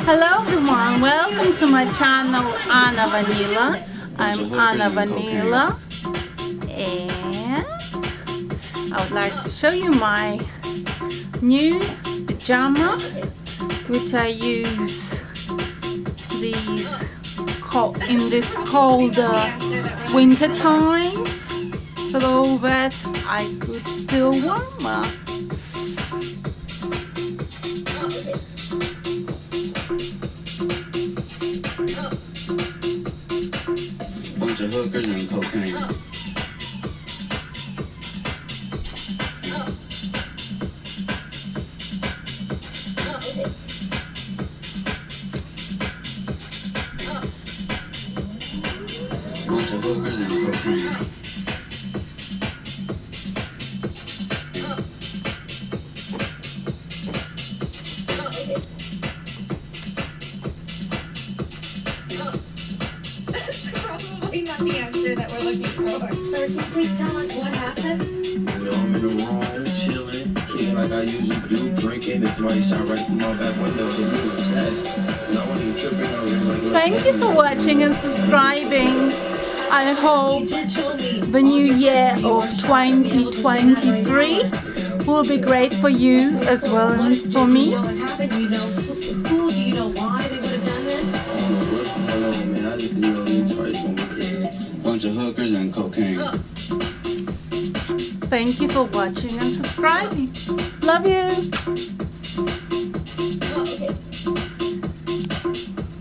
Hello everyone, welcome to my channel Anna Vanila. I'm Anna Vanila and I would like to show you my new pyjama, which I use these in this cold winter times so that I could feel warmer. Bunch of hookers and cocaine. Bunch of hookers and cocaine. Probably not the answer that we're looking for. Sir, can you please tell us what happened? Well, I'm in the room, chilling, kicking like I usually do, drinking, and somebody shot right through my back window to me with sex. And I wasn't even tripping over it. Like, Thank you for watching and subscribing. I hope the new year of 2023 will be great for you as well as for me. What happened? You know who? Do you know why they would have done this? Man, I just knew these fights when we did. Bunch of hookers and cocaine. Thank you for watching and subscribing. Love you.